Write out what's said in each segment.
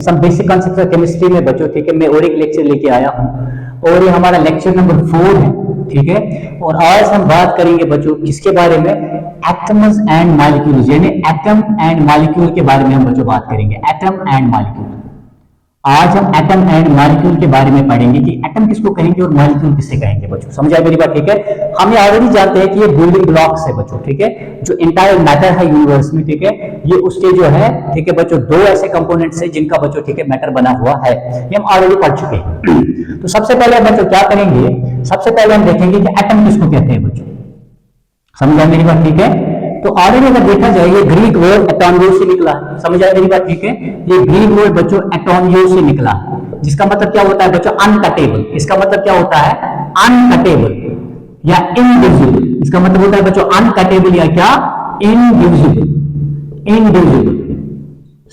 सब basic concept of chemistry में बच्चों, ठीक है, मैं और एक लेक्चर लेके आया हूँ और ये हमारा लेक्चर नंबर 4 है, ठीक है। और आज हम बात करेंगे बच्चों किसके बारे में, एटम्स एंड मॉलिक्यूल्स, यानी एटम एंड मॉलिक्यूल के बारे में हम बच्चों बात करेंगे। एटम एंड मॉलिक्यूल, आज हम एटम एंड मॉलिक्यूल के बारे में पढ़ेंगे कि एटम किसको कहेंगे और मॉलिक्यूल किससे कहेंगे बच्चों, समझ आए मेरी बात, ठीक है। हम ये ऑलरेडी जानते हैं कि ये बिल्डिंग ब्लॉक्स है बच्चों, ठीक है, जो इंटायर मैटर है यूनिवर्स में, ठीक है, ये उसके जो है, ठीक है बच्चों, दो ऐसे कंपोनेंट्स है जिनका बच्चों, ठीक है, मैटर बना हुआ है, ये हम ऑलरेडी पढ़ चुके हैं। तो सबसे पहले हम बच्चों क्या करेंगे, सबसे पहले हम देखेंगे कि एटम किसको कहते हैं बच्चों, समझ आए मेरी बात, ठीक है। तो ऑलरेडी अगर देखा जाए ये ग्रीक वर्ड एटोमियो से निकला है, समझ आए मेरी बात, ठीक है। ये ग्रीक वर्ड बच्चों एटोमियो से निकला है, जिसका मतलब क्या होता है बच्चों, अनकटेबल। इसका मतलब क्या होता है, अनकटेबल या इनडिविजिबल। इसका मतलब होता है बच्चों अनकटेबल या क्या, इनडिविजिबल, इनडिविजिबल,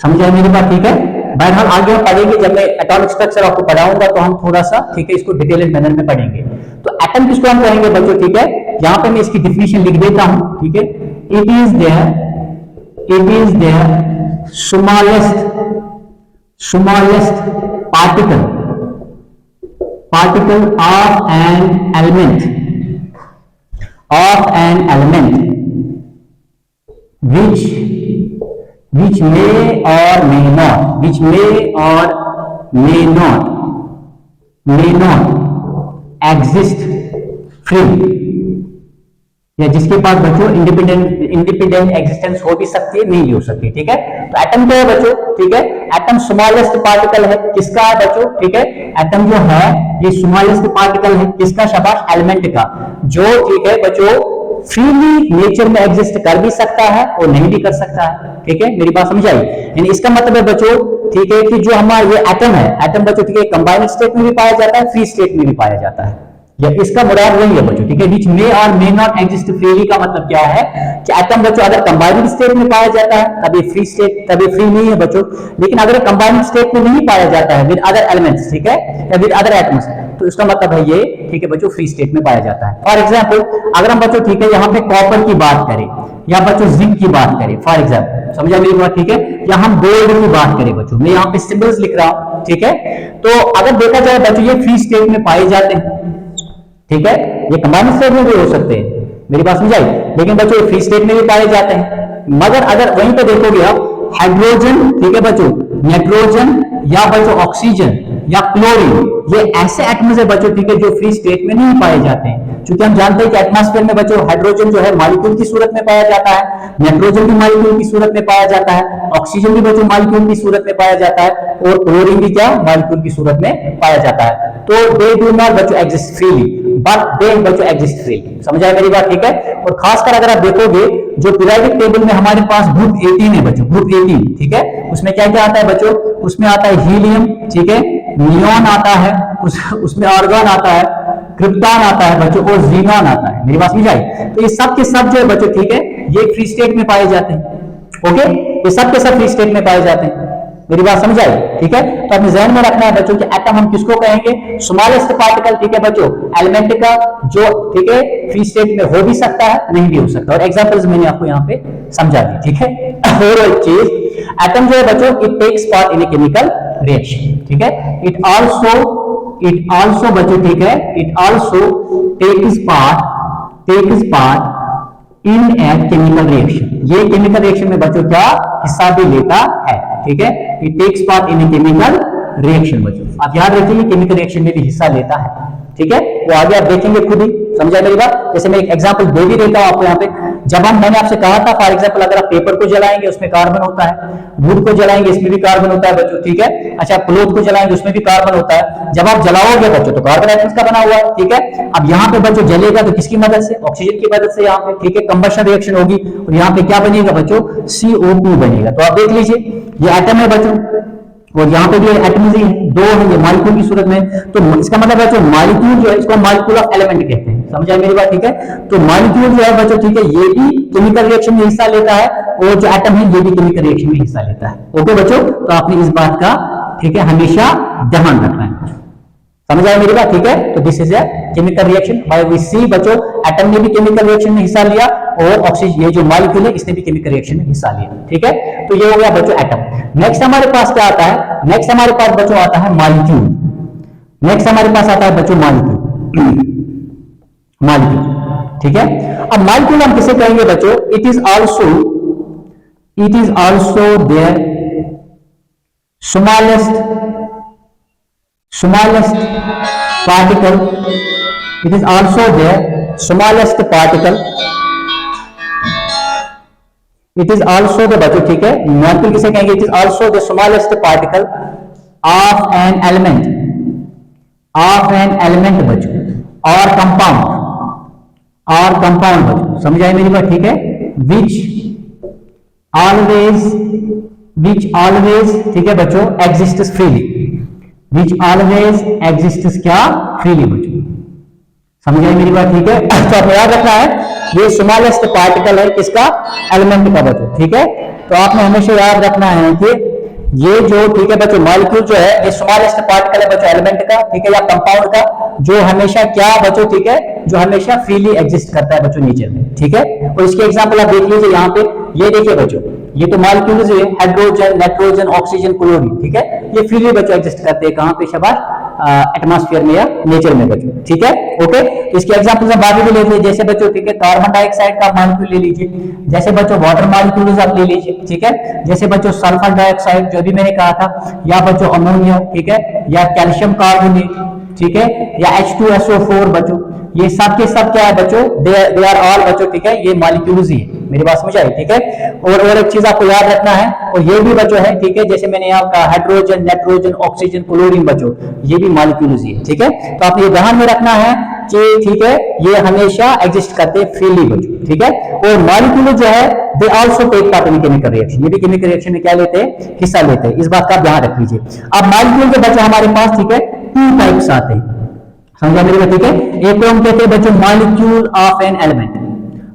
समझ आए मेरी बात, ठीक है। बहरहाल आगे हम पढ़ेंगे, जब मैं एटॉमिक स्ट्रक्चर आपको पढ़ाऊंगा तो हम थोड़ा सा, ठीक है, इसको डिटेल्ड मैनर में पढ़ेंगे। तो एटम किसको हम कहेंगे बच्चों, ठीक है, यहां पे मैं इसकी डिफिनेशन लिख देता हूं, ठीक है। It is their smallest particle of an element which may or may not exist free, या जिसके पास बच्चों इंडिपेंडेंट एग्जिस्टेंस हो भी सकती है, नहीं भी हो सकती, ठीक है। तो एटम क्या है बच्चों, ठीक है, एटम स्मॉलेस्ट पार्टिकल है, किसका है बच्चों, ठीक है, एटम जो है ये स्मॉलेस्ट पार्टिकल है, किसका, शाबाश, एलिमेंट का, जो, ठीक है बच्चों, फ्रीली नेचर में एग्जिस्ट कर भी सकता है और नहीं भी कर सकता है, ठीक है, मेरी बात समझ आई। यानी इसका मतलब है बच्चों, ठीक है, कि जो हमारा ये एटम है, एटम बच्चों, ठीक है, कंबाइंड स्टेट में भी पाया जाता है, फ्री स्टेट में भी पाया जाता है, या इसका मुराद वही है बच्चों, ठीक है। विच मे और मे नॉट एग्जिस्ट फ्रीली का मतलब क्या है कि एटम बच्चों अगर कंबाइंड स्टेट में पाया जाता है तभी फ्री स्टेट, तभी फ्री नहीं है बच्चों, लेकिन अगर कंबाइंड स्टेट में नहीं पाया जाता है विद अदर एलिमेंट्स, ठीक है, या विद अदर एटम्स, तो इसका मतलब है ये, ठीक है बच्चों, फ्री स्टेट में पाया जाता है। फॉर एग्जाम्पल अगर हम बच्चों, ठीक है, यहाँ पे कॉपर की बात करें या बच्चों जिंक की बात करें, फॉर एग्जाम्पल, समझा मेरी बात, ठीक है, या हम गोल्ड की बात करें बच्चों, मैं यहाँ पे सिंबल्स लिख रहा हूं, ठीक है। तो अगर देखा जाए बच्चों ये फ्री स्टेट में पाए जाते हैं, ठीक है, ये कंबाइंड स्टेट में भी हो सकते हैं, मेरी बात समझाई, लेकिन बच्चों फ्री स्टेट में भी पाए जाते हैं। मगर अगर वहीं पे देखोगे आप हाइड्रोजन, ठीक है बच्चों, नाइट्रोजन या बच्चों ऑक्सीजन या क्लोरीन, ये ऐसे एटम्स है बच्चों, ठीक है, जो फ्री स्टेट में नहीं पाए जाते हैं। क्योंकि हम जानते हैं कि एटमॉस्फेयर में बच्चों हाइड्रोजन जो है मॉलिक्यूल की सूरत में पाया जाता है, नाइट्रोजन भी मॉलिक्यूल की सूरत में पाया जाता है, ऑक्सीजन भी बच्चों मॉलिक्यूल की सूरत में पाया जाता है, और क्लोरीन भी क्या, मॉलिक्यूल की सूरत में पाया जाता है। तो दे डू नॉट बच्चों एग्जिस्ट फ्रीली, बट दे बच्चों एग्जिस्ट फ्रीली, समझ आए मेरी बात, ठीक है। और खासकर अगर आप देखोगे जो पीरियोडिक टेबल में हमारे पास ग्रुप 18 है बच्चों, ग्रुप 18, ठीक है, उसमें क्या क्या आता है बच्चों, उसमें आता है हीलियम, ठीक है, नियॉन आता है, उसमें आर्गन आता है, क्रिप्टॉन आता है बच्चों, और जीनॉन आता है, मेरी बात समझ आई। तो ये सब के सब जो है बच्चों, ठीक है, ये फ्री स्टेट में पाए जाते हैं, ओके, ये सब के सब फ्री स्टेट में पाए जाते हैं, मेरी बात समझ आई, ठीक है। तो अपने ध्यान में रखना है बच्चों कि एटम हम किसको कहेंगे, स्मॉलेस्ट पार्टिकल, ठीक है बच्चों, एलिमेंट का जो, ठीक है, फ्री स्टेट में हो भी सकता है, नहीं भी हो सकता, और एग्जांपल्स मैंने आपको यहाँ पे समझा दी, ठीक है। और एक चीज, एटम जो है बच्चों, it takes part in a chemical reaction, ठीक है, इट आल्सो बच्चों, ठीक है, it also takes part in a chemical reaction, ये केमिकल रिएक्शन में बच्चों क्या हिस्सा भी लेता है, ठीक है, it takes part in a chemical reaction बच्चों, आप याद रखिए केमिकल रिएक्शन में भी हिस्सा लेता है, ठीक है, वो आगे आप देखेंगे खुद ही, समझा मेरी बात। जैसे मैं एक एग्जांपल दे भी देता हूं आपको यहाँ पे, जब मैंने आपसे कहा था फॉर एग्जांपल अगर आप पेपर को जलाएंगे उसमें कार्बन होता है, वुड को जलाएंगे इसमें भी कार्बन होता है बच्चों, ठीक है, अच्छा क्लोथ को जलाएंगे उसमें भी कार्बन होता है, जब आप जलाओगे बच्चों तो कार्बन एटम्स का बना हुआ है, ठीक है। अब यहाँ पे बच्चों जलेगा तो किसकी मदद से, ऑक्सीजन की मदद से यहाँ पे, ठीक है, कंबशन रिएक्शन होगी और यहाँ पे क्या बनेगा बच्चों, CO2 बनेगा। तो आप देख लीजिए ये एटम है बच्चों, और यहाँ पे भी एटम्स ही दो हैं, ये मॉलिक्यूल की सूरत में, तो इसका मतलब है जो मॉलिक्यूल जो है इसको मॉलिक्यूल ऑफ एलिमेंट कहते हैं, समझ आए मेरी बात, ठीक है। तो मॉलिक्यूल जो है बच्चों, ठीक है, ये भी केमिकल रिएक्शन में हिस्सा लेता है, और जो एटम है ये भी केमिकल रिएक्शन में हिस्सा लेता है, ओके बच्चों। तो आपने इस बात का, ठीक है, हमेशा ध्यान रखना है, समझ आए मेरी बात, ठीक है। तो this is a chemical reaction, we see बच्चों एटम ने भी केमिकल रिएक्शन में हिस्सा लिया और ऑक्सीजन, ये जो मॉलिक्यूल है इसने भी केमिकल रिएक्शन में हिस्सा लिया, ठीक है। तो ये हो गया बच्चों एटम। नेक्स्ट हमारे पास क्या आता है, नेक्स्ट हमारे पास बच्चों आता है मॉलिक्यूल। नेक्स्ट हमारे पास आता है बच्चों मॉलिक्यूल, मॉलिक्यूल, ठीक है। अब मॉलिक्यूल हम किसे कहेंगे बच्चों, it is also their smallest particle, it is also their smallest particle, it is also the बच्चों, ठीक है, मॉलिक्यूल किसे कहेंगे, it is also the smallest particle of an element बच्चों, और कंपाउंड बच्चों, समझ आए मेरी बात, ठीक है, which always ठीक है बच्चों exists freely, which always exists क्या, freely बच्चों, समझ आए मेरी बात, ठीक है। तो आपको याद रखना है ये स्मॉलेस्ट पार्टिकल है किसका, एलिमेंट का बच्चों, ठीक है। तो आपने हमेशा याद रखना है कि ये जो, ठीक है बच्चों, मॉलिक्यूल जो है ये स्मॉलेस्ट पार्टिकल है बच्चों एलिमेंट का, ठीक है, या कंपाउंड का, जो हमेशा क्या बच्चों, ठीक है, जो हमेशा फ्रीली एग्जिस्ट करता है बच्चों नेचर में, ठीक है। और इसके एग्जांपल आप देख लीजिए यहाँ पे, ये देखिए बच्चों, ये तो मॉलिक्यूल्स है, हाइड्रोजन, नाइट्रोजन, ऑक्सीजन, क्लोरीन, ठीक है, ये फ्रीली बच्चों एग्जिस्ट करते हैं, कहां पे, शाबाश, एटमॉस्फेयर में या नेचर में बच्चों, ठीक है, ओके। तो इसके एग्जांपल्स हम बाकी भी ले लीजिए, जैसे बच्चों, ठीक है, कार्बन डाइऑक्साइड का मॉलिक्यूल ले लीजिए, जैसे बच्चों वाटर मॉलिक्यूल्स आप ले लीजिए, ठीक है, जैसे बच्चों सल्फर डाइऑक्साइड जो भी मैंने कहा था, या बच्चों अमोनिया, ठीक है, या कैल्शियम कार्बोनेट, ठीक है, या H2SO4 बच्चों, ये सब के सब क्या है बच्चों, दे आर ऑल बच्चों, ठीक है, ये मॉलिक्यूल्स ही है, मेरी बात समझ आई, ठीक है। और एक चीज आपको याद रखना है, और ये भी बच्चों है, ठीक है, जैसे मैंने यहाँ कहा हाइड्रोजन, नाइट्रोजन, ऑक्सीजन, क्लोरीन बच्चों, ये भी मॉलिक्यूल्स ही है, ठीक है। तो आप ये ध्यान में रखना है कि, ठीक है, ये हमेशा एग्जिस्ट करते हैं फ्रीली बच्चों, ठीक है। और मॉलिक्यूल जो है they also take part in chemical reaction, ये भी केमिकल रिएक्शन में क्या लेते हैं, हिस्सा लेते हैं, इस बात का आप ध्यान रख लीजिए। अब मॉलिक्यूल के बच्चों हमारे पास, ठीक है, 2 टाइप्स आते हैं, समझा मेरे को, ठीक है। एक को हम कहते हैं बच्चों molecule of an element,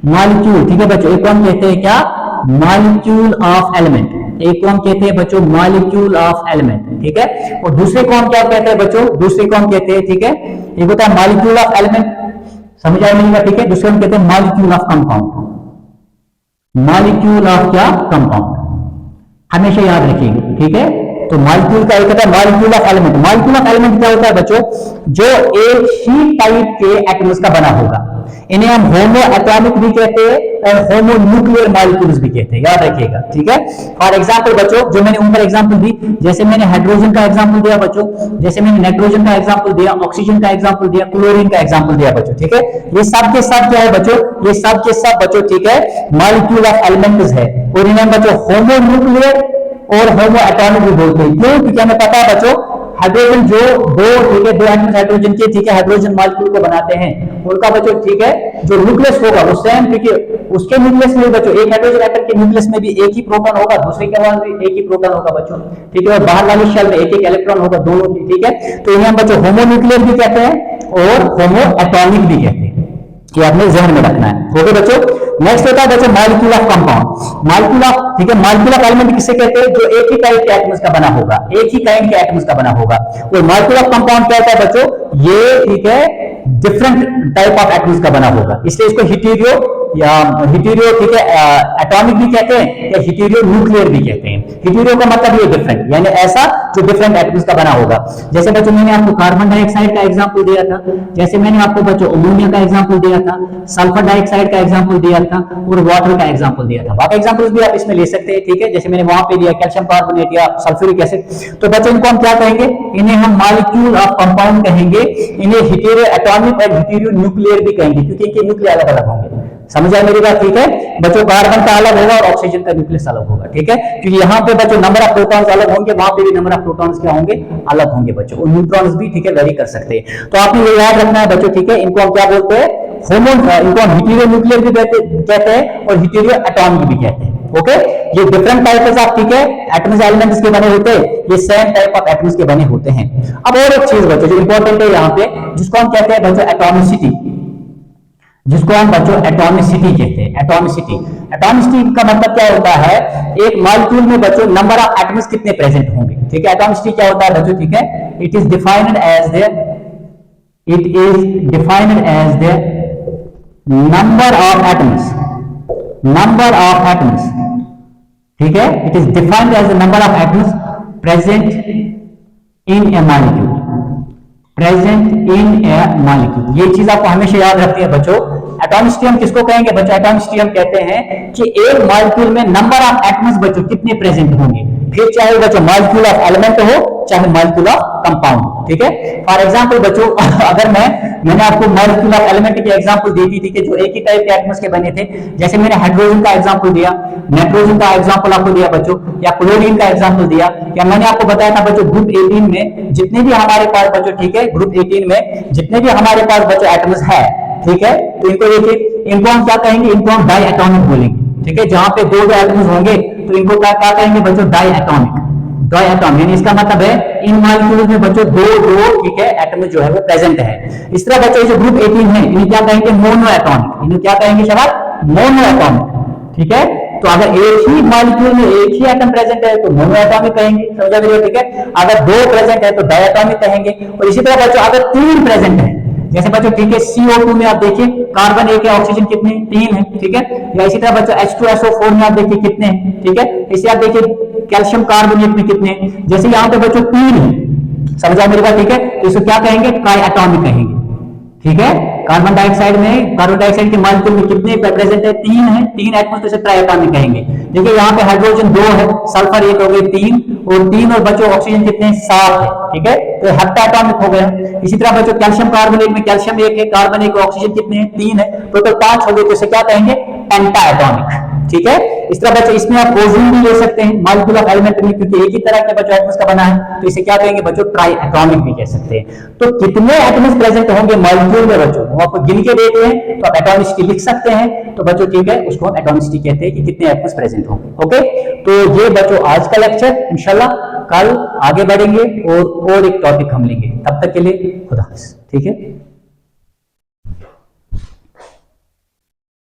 molecule, ठीक है बच्चों, एक को हम कहते हैं क्या, मॉलिक्यूल ऑफ एलिमेंट, एक को हम कहते हैं बच्चों मॉलिक्यूल ऑफ एलिमेंट, ठीक है। और दूसरे को हम क्या कहते हैं बच्चों, दूसरे को हम कहते हैं, ठीक है, एक होता है मॉलिक्यूल ऑफ एलिमेंट, समझ आया मेरी बात, ठीक है। दूसरे हम कहते हैं molecule of compound, molecule of क्या, कंपाउंड, हमेशा याद रखिएगा, ठीक है। तो मॉलिक्यूल का एक होता है molecule of element, molecule of element क्या होता है बच्चों, जो एक ही टाइप के एटम्स का बना होगा, इन्हें हम होमो एटॉमिक भी कहते हैं और होमो न्यूक्लियर मॉलिक्यूल्स भी कहते हैं, याद रखिएगा, ठीक है। फॉर एग्जांपल बच्चों, जो मैंने ऊपर एग्जांपल दी, जैसे मैंने हाइड्रोजन का एग्जांपल दिया बच्चों, जैसे मैंने नाइट्रोजन का एग्जांपल दिया, ऑक्सीजन का एग्जांपल दिया, क्लोरीन का एग्जांपल दिया बच्चों, ठीक है। ये सब के सब क्या है बच्चों, ये सब के सब बच्चों, ठीक है, मॉलिक्यूल ऑफ एलिमेंट्स है, और इन्हें बच्चों होमो न्यूक्लियर और होमो एटॉमिक भी बोलते हैं। क्यों, क्योंकि हमें पता है बच्चों, हाइड्रोजन जो दो, ठीक है, दो एटम्स हाइड्रोजन के, ठीक है, हाइड्रोजन मॉलिक्यूल को बनाते हैं, उनका बच्चों, ठीक है, जो न्यूक्लियस होगा वो सेम, क्योंकि उसके न्यूक्लियस में बच्चों, एक हाइड्रोजन एटम के न्यूक्लियस में भी एक ही प्रोटॉन होगा, दूसरे के पास भी एक ही प्रोटॉन होगा बच्चों, ठीक है, और बाहर वाली शेल में एक एक इलेक्ट्रॉन होगा दोनों की, ठीक है। तो इन्हें हम बच्चों होमो न्यूक्लियर भी कहते हैं और होमो एटॉमिक भी कहते हैं, ये आपने ध्यान में रखना है, ओके बच्चों। नेक्स्ट होता है बच्चों molecule of compound, molecule of, ठीक है, मॉलिक्यूल ऑफ एलिमेंट किसे कहते हैं, जो एक ही टाइप के एटम्स का बना होगा, एक ही काइंड के एटम्स का बना होगा। और मॉलिक्यूल ऑफ कंपाउंड क्या होता है बच्चों, ये, ठीक है, डिफरेंट टाइप ऑफ एटम्स का बना होगा, इसलिए इसको हिटेरियो या हिटेरियो, ठीक है, एटॉमिक भी कहते हैं या हिटेरियो न्यूक्लियर भी कहते हैं। हिटेरियो का मतलब ये डिफरेंट, यानी ऐसा जो डिफरेंट एटम्स का बना होगा। जैसे बच्चों मैंने आपको कार्बन डाइऑक्साइड का एग्जांपल दिया था, जैसे मैंने आपको बच्चों अमोनिया का एग्जांपल दिया था, सल्फर डाइऑक्साइड का एग्जांपल दिया था, और वाटर का एग्जांपल दिया था। बाकी एग्जांपल्स भी आप इसमें ले सकते हैं, ठीक है, जैसे मैंने वहां पे दिया कैल्शियम कार्बोनेट या सल्फ्यूरिक एसिड। तो बच्चों इनको हम क्या कहेंगे, इन्हें हम मॉलिक्यूल ऑफ कंपाउंड कहेंगे, इन्हें हिटेरियो एटॉमिक और हिटेरियो न्यूक्लियर भी कहेंगे, क्योंकि इनके न्यूक्लियर अलग अलग होंगे, समझ आए मेरी बात, ठीक है बच्चों। कार्बन का अलग होगा और ऑक्सीजन का न्यूक्लियस अलग होगा, ठीक है, क्योंकि यहाँ पे बच्चों नंबर ऑफ प्रोटॉन्स अलग होंगे, वहां पे भी नंबर ऑफ प्रोटॉन्स क्या होंगे, अलग होंगे बच्चों, और न्यूट्रॉन्स भी, ठीक है, वेरी कर सकते हैं। तो आपने ये याद रखना है बच्चों, ठीक है, इनको हम क्या बोलते हैं, होमो, इनको हम हिटेरियो न्यूक्लियर भी कहते हैं और हिटेरियो एटॉमिक भी कहते हैं, ओके। ये डिफरेंट टाइप्स ऑफ, ठीक है, एटम्स एलिमेंट्स के बने होते हैं, ये सेम टाइप ऑफ एटम्स के बने होते हैं। अब और एक चीज बच्चों जो इंपॉर्टेंट है यहाँ पे, जिसको हम कहते हैं बच्चों एटॉमिसिटी, जिसको हम बच्चों एटॉमिसिटी कहते हैं। एटॉमिसिटी, एटॉमिसिटी का मतलब क्या होता है, एक मॉलिक्यूल में बच्चों नंबर ऑफ एटम्स कितने प्रेजेंट होंगे, ठीक है। एटॉमिसिटी क्या होता है बच्चों, ठीक है, it is defined as their number of atoms, number of atoms, ठीक है, it is defined as the number of atoms present in a molecule, present in a molecule. ये चीज आपको हमेशा याद रखती है बच्चों। एटॉमिक स्ट्रीम किसको कहेंगे बच्चों? एटॉमिक स्ट्रीम कहते हैं कि एक मॉलिक्यूल में नंबर ऑफ एटम्स बच्चों कितने प्रेजेंट होंगे, फिर चाहे बच्चों मॉलिक्यूल ऑफ एलिमेंट हो चाहे मॉलिक्यूल ऑफ कंपाउंड, ठीक है। फॉर एग्जांपल बच्चों अगर मैंने आपको मॉलिक्यूल ऑफ एलिमेंट की एग्जांपल दी थी, ठीक है, जो एक ही टाइप के एटम्स के बने थे, जैसे मैंने हाइड्रोजन का एग्जांपल दिया, नाइट्रोजन का एग्जांपल आपको दिया बच्चों, या क्लोरीन का एग्जांपल दिया, या मैंने आपको बताया था बच्चों ग्रुप 18 में जितने भी हमारे पास बच्चों, ठीक है, ग्रुप 18 में जितने भी हमारे पास बच्चों एटम्स है, ठीक है, तो इनको देखिए, इनको हम क्या कहेंगे? इनको हम डाई एटॉमिक बोलेंगे, ठीक है। जहां पे दो एटम्स होंगे तो इनको क्या कहेंगे बच्चों? डाई एटॉमिक, डाई एटॉमिक, यानी इसका मतलब है इन मॉलिक्यूल्स में बच्चों दो, ठीक है, एटम जो है वो प्रेजेंट है। इस तरह बच्चों जो ग्रुप 18 है इन्हें क्या कहेंगे? मोनो एटॉमिक, इन्हें क्या कहेंगे शाबाश? मोनो एटॉमिक, ठीक है। तो अगर एक ही मॉलिक्यूल में एक ही एटम प्रेजेंट है तो मोनो एटॉमिक कहेंगे, समझा मेरे, ठीक है। अगर दो प्रेजेंट है तो डाई एटॉमिक कहेंगे। और इसी तरह बच्चों अगर तीन प्रेजेंट है, जैसे बच्चों, ठीक है, CO2 में आप देखिए कार्बन एक है, ऑक्सीजन कितने? 3 है, ठीक है। या इसी तरह बच्चों H2SO4 में आप देखिए कितने हैं, ठीक है। इसे आप देखिए कैल्शियम कार्बोनेट में कितने हैं, जैसे यहाँ पे बच्चों 3 है, समझा मेरे बात, ठीक है। तो इसको क्या कहेंगे? ट्राई एटॉमिक कहेंगे, ठीक है। कार्बन डाइऑक्साइड में, कार्बन डाइऑक्साइड के मॉलिक्यूल में कितने प्रेजेंट है? 3 है, 3 एटम्स, तो इसे ट्राई एटॉमिक कहेंगे। देखिए यहाँ पे हाइड्रोजन 2 है, सल्फर 1 हो गए 3, और 3 और बच्चों ऑक्सीजन कितने? 7 है, ठीक है, तो हेप्टाटॉमिक हो गया। इसी तरह बच्चों कैल्शियम कार्बोनेट में कैल्शियम 1 है, कार्बन 1, ऑक्सीजन कितने हैं? 3 है, टोटल 5 हो गए, तो इसे क्या कहेंगे? पेंटा एटॉमिक, ठीक है। इस तरह बच्चों इसमें आप ओजोन भी ले सकते हैं मॉलिक्यूल ऑफ एलिमेंट में, क्योंकि एक ही तरह के बच्चों एटम्स का बना है, तो इसे क्या कहेंगे बच्चों? ट्राई एटॉमिक भी कह सकते हैं। तो कितने एटम्स प्रेजेंट होंगे मॉलिक्यूल में बच्चों, वो आपको गिन के देते हैं, तो आप एटॉमिसिटी लिख सकते हैं। तो बच्चों ठीक है, उसको हम एटॉमिसिटी कहते हैं कि कितने एटम्स प्रेजेंट होंगे, ओके। तो ये बच्चों आज का लेक्चर, इंशाल्लाह कल आगे बढ़ेंगे और एक टॉपिक हम लेंगे। तब तक के लिए खुदा हाफिज़, ठीक है।